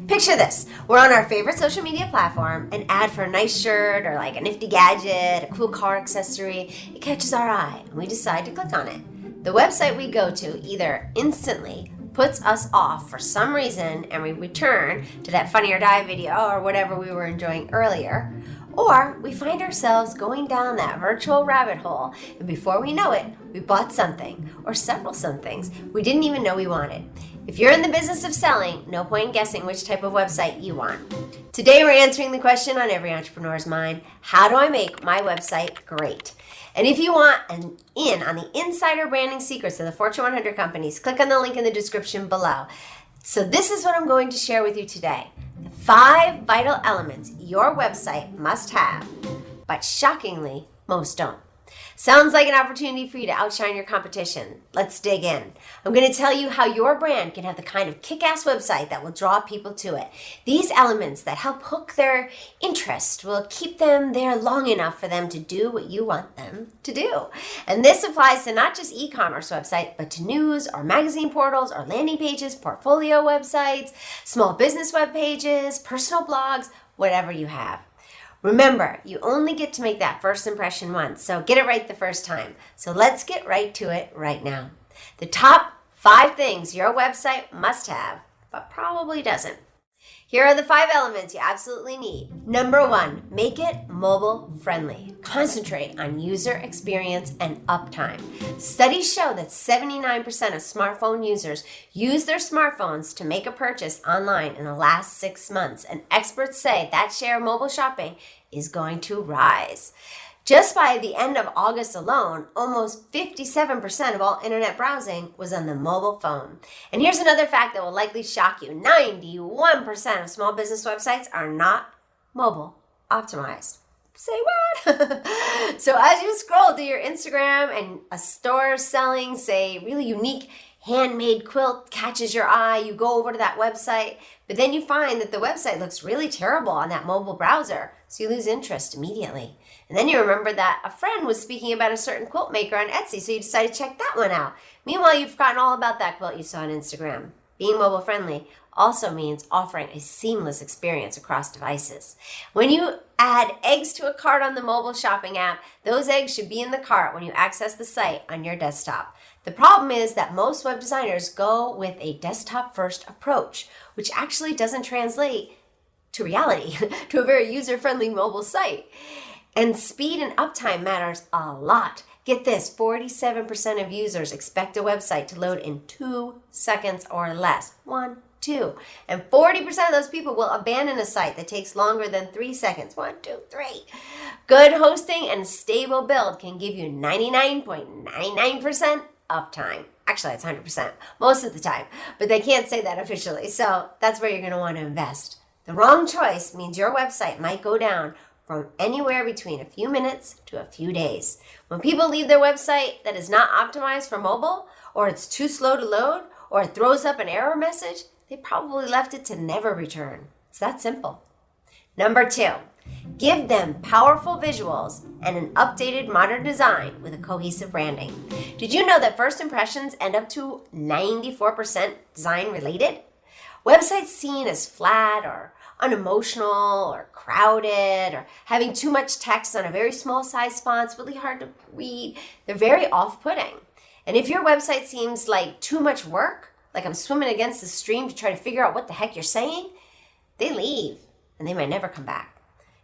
Picture this. We're on our favorite social media platform, an ad for a nice shirt or like a nifty gadget, a cool car accessory. It catches our eye and we decide to click on it. The website we go to either instantly puts us off for some reason and we return to that Funny or Die video or whatever we were enjoying earlier, or we find ourselves going down that virtual rabbit hole and before we know it, we bought something or several somethings we didn't even know we wanted. If you're in the business of selling, no point in guessing which type of website you want. Today we're answering the question on every entrepreneur's mind, how do I make my website great? And if you want an in on the insider branding secrets of the Fortune 100 companies, click on the link in the description below. So this is what I'm going to share with you today. The 5 vital elements your website must have, but shockingly, most don't. Sounds like an opportunity for you to outshine your competition. Let's dig in. I'm going to tell you how your brand can have the kind of kick-ass website that will draw people to it. These elements that help hook their interest will keep them there long enough for them to do what you want them to do. And this applies to not just e-commerce websites, but to news or magazine portals or landing pages, portfolio websites, small business web pages, personal blogs, whatever you have. Remember, you only get to make that first impression once, so get it right the first time. So let's get right to it right now. The top 5 things your website must have, but probably doesn't. Here are the 5 elements you absolutely need. Number 1, make it mobile friendly. Concentrate on user experience and uptime. Studies show that 79% of smartphone users use their smartphones to make a purchase online in the last 6 months, and experts say that share of mobile shopping is going to rise. Just by the end of August alone, almost 57% of all internet browsing was on the mobile phone. And here's another fact that will likely shock you. 91% of small business websites are not mobile optimized. Say what? So as you scroll through your Instagram and a store selling, say, really unique handmade quilt catches your eye, you go over to that website, but then you find that the website looks really terrible on that mobile browser, so you lose interest immediately. And then you remember that a friend was speaking about a certain quilt maker on Etsy, so you decide to check that one out. Meanwhile, you've forgotten all about that quilt you saw on Instagram. Being mobile friendly also means offering a seamless experience across devices. When you add eggs to a cart on the mobile shopping app, those eggs should be in the cart when you access the site on your desktop. The problem is that most web designers go with a desktop-first approach, which actually doesn't translate to reality, to a very user-friendly mobile site. And speed and uptime matters a lot. Get this, 47% of users expect a website to load in 2 seconds or less. 1, 2. And 40% of those people will abandon a site that takes longer than 3 seconds. 1, 2, 3. Good hosting and stable build can give you 99.99% uptime. Actually, it's 100% most of the time, but they can't say that officially. So that's where you're going to want to invest. The wrong choice means your website might go down from anywhere between a few minutes to a few days. When people leave their website that is not optimized for mobile, or it's too slow to load, or it throws up an error message, they probably left it to never return. It's that simple. Number 2, give them powerful visuals and an updated modern design with a cohesive branding. Did you know that first impressions end up to 94% design related? Websites seen as flat or unemotional or crowded or having too much text on a very small size font, it's really hard to read. They're very off-putting. And if your website seems like too much work, like I'm swimming against the stream to try to figure out what the heck you're saying, they leave and they might never come back.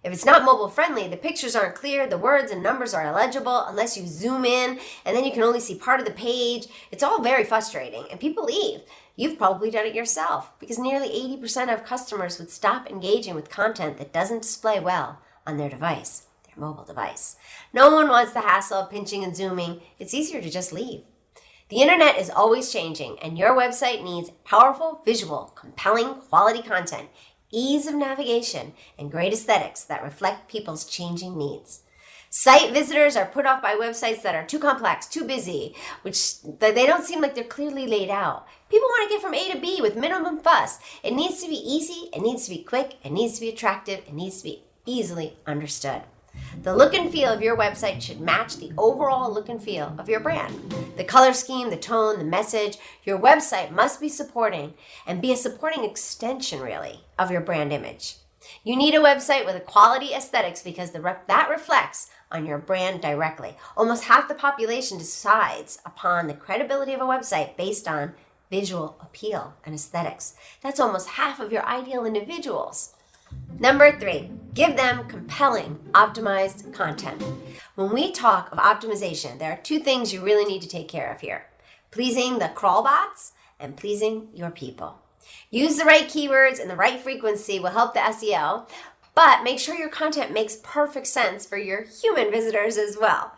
If it's not mobile friendly, the pictures aren't clear, the words and numbers are illegible unless you zoom in and then you can only see part of the page. It's all very frustrating and people leave. You've probably done it yourself because nearly 80% of customers would stop engaging with content that doesn't display well on their device, their mobile device. No one wants the hassle of pinching and zooming. It's easier to just leave. The internet is always changing and your website needs powerful, visual, compelling, quality content, ease of navigation, and great aesthetics that reflect people's changing needs. Site visitors are put off by websites that are too complex, too busy, which they don't seem like they're clearly laid out. People want to get from A to B with minimum fuss. It needs to be easy, it needs to be quick, it needs to be attractive, it needs to be easily understood. The look and feel of your website should match the overall look and feel of your brand. The color scheme, the tone, the message, your website must be supporting and be a supporting extension, really, of your brand image. You need a website with a quality aesthetics because that reflects on your brand directly. Almost half the population decides upon the credibility of a website based on visual appeal and aesthetics. That's almost half of your ideal individuals. Number 3, give them compelling, optimized content. When we talk of optimization, there are 2 things you really need to take care of here: pleasing the crawl bots and pleasing your people. Use the right keywords and the right frequency will help the SEO, but make sure your content makes perfect sense for your human visitors as well.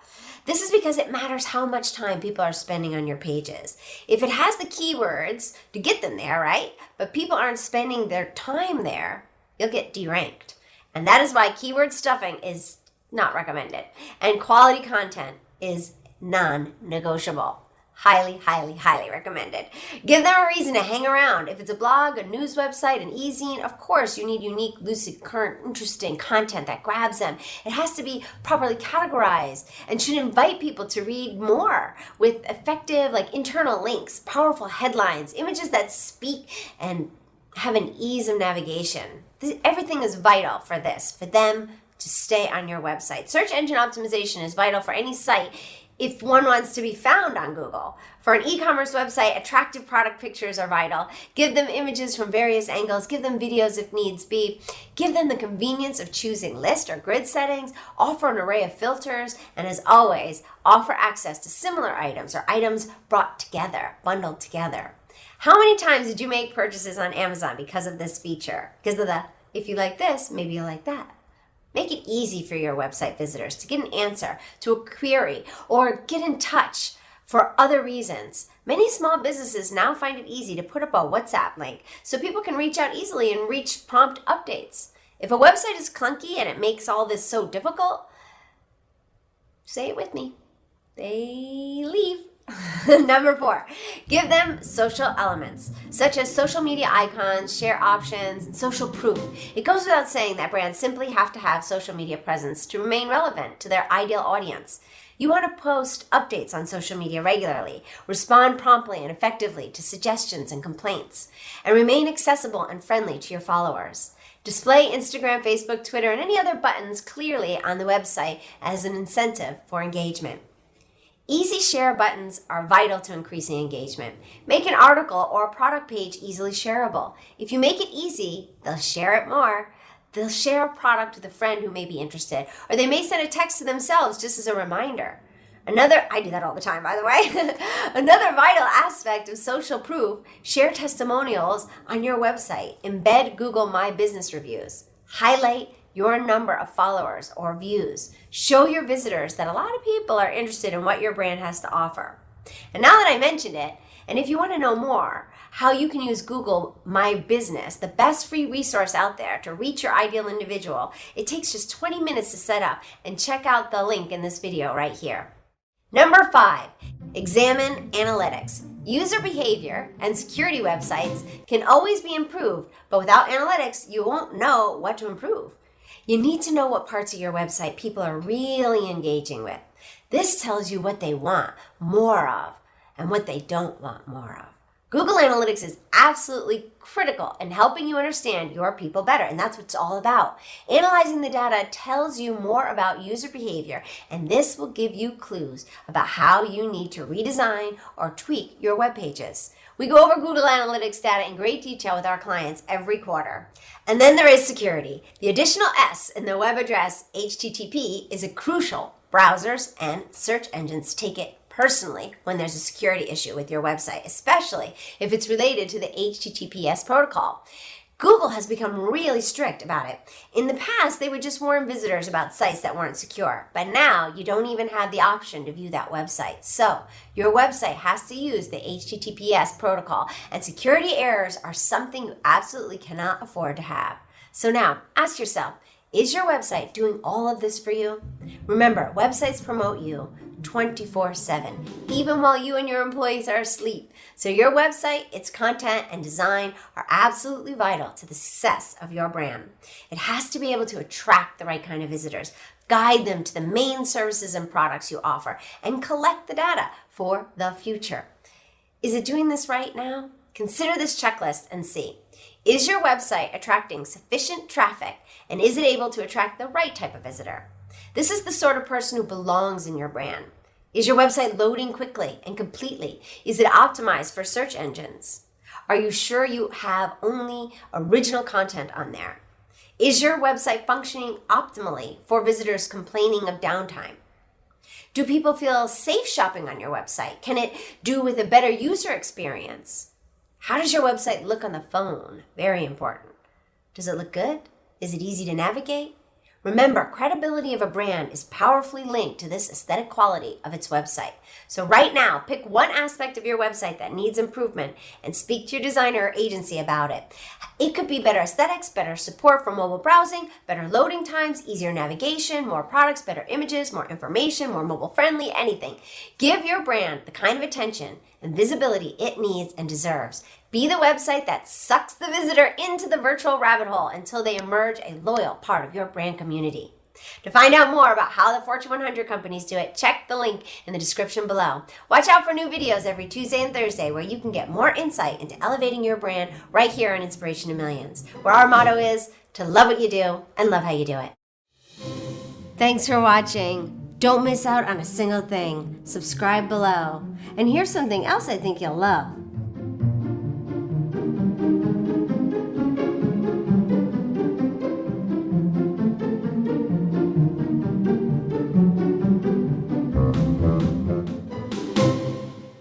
This is because it matters how much time people are spending on your pages. If it has the keywords to get them there, right? But people aren't spending their time there, you'll get deranked. And that is why keyword stuffing is not recommended. And quality content is non-negotiable. Highly, highly, highly recommended. Give them a reason to hang around. If it's a blog, a news website, an e-zine, of course you need unique, lucid, current, interesting content that grabs them. It has to be properly categorized and should invite people to read more with effective, internal links, powerful headlines, images that speak and have an ease of navigation. Everything is vital for them to stay on your website. Search engine optimization is vital for any site if one wants to be found on Google. For an e-commerce website, attractive product pictures are vital. Give them images from various angles. Give them videos if needs be. Give them the convenience of choosing list or grid settings. Offer an array of filters. And as always, offer access to similar items or items brought together, bundled together. How many times did you make purchases on Amazon because of this feature? Because of the, if you like this, maybe you like that. Make it easy for your website visitors to get an answer to a query or get in touch for other reasons. Many small businesses now find it easy to put up a WhatsApp link so people can reach out easily and reach prompt updates. If a website is clunky and it makes all this so difficult, say it with me, they leave. Number 4, give them social elements, such as social media icons, share options, and social proof. It goes without saying that brands simply have to have social media presence to remain relevant to their ideal audience. You want to post updates on social media regularly, respond promptly and effectively to suggestions and complaints, and remain accessible and friendly to your followers. Display Instagram, Facebook, Twitter, and any other buttons clearly on the website as an incentive for engagement. Easy share buttons are vital to increasing engagement. Make an article or a product page easily shareable. If you make it easy, they'll share it more. They'll share a product with a friend who may be interested, or they may send a text to themselves just as a reminder. I do that all the time, by the way. Another vital aspect of social proof, share testimonials on your website. Embed Google My Business reviews. Highlight your number of followers or views. Show your visitors that a lot of people are interested in what your brand has to offer. And now that I mentioned it, and if you want to know more how you can use Google My Business, the best free resource out there to reach your ideal individual, it takes just 20 minutes to set up, and check out the link in this video right here. Number 5, examine analytics. User behavior and security websites can always be improved, but without analytics, you won't know what to improve. You need to know what parts of your website people are really engaging with. This tells you what they want more of and what they don't want more of. Google Analytics is absolutely critical in helping you understand your people better, and that's what it's all about. Analyzing the data tells you more about user behavior, and this will give you clues about how you need to redesign or tweak your web pages. We go over Google Analytics data in great detail with our clients every quarter. And then there is security. The additional S in the web address HTTP is a crucial. Browsers and search engines take it personally when there's a security issue with your website, especially if it's related to the HTTPS protocol. Google has become really strict about it. In the past, they would just warn visitors about sites that weren't secure, but now you don't even have the option to view that website. So your website has to use the HTTPS protocol, and security errors are something you absolutely cannot afford to have. So now, ask yourself, is your website doing all of this for you? Remember, websites promote you 24/7, even while you and your employees are asleep. So your website, its content, and design are absolutely vital to the success of your brand. It has to be able to attract the right kind of visitors, Guide them to the main services and products you offer, and collect the data for the future. Is it doing this right now? Consider this checklist and see. Is your website attracting sufficient traffic, and is it able to attract the right type of visitor? This is the sort of person who belongs in your brand. Is your website loading quickly and completely? Is it optimized for search engines? Are you sure you have only original content on there? Is your website functioning optimally for visitors complaining of downtime? Do people feel safe shopping on your website? Can it do with a better user experience? How does your website look on the phone? Very important. Does it look good? Is it easy to navigate? Remember, credibility of a brand is powerfully linked to this aesthetic quality of its website. So right now, pick one aspect of your website that needs improvement and speak to your designer or agency about it. It could be better aesthetics, better support for mobile browsing, better loading times, easier navigation, more products, better images, more information, more mobile friendly, anything. Give your brand the kind of attention and visibility it needs and deserves. Be the website that sucks the visitor into the virtual rabbit hole until they emerge a loyal part of your brand community. To find out more about how the Fortune 100 companies do it, check the link in the description below. Watch out for new videos every Tuesday and Thursday where you can get more insight into elevating your brand right here on Inspiration to Millions, where our motto is to love what you do and love how you do it. Thanks for watching. Don't miss out on a single thing. Subscribe below. And here's something else I think you'll love.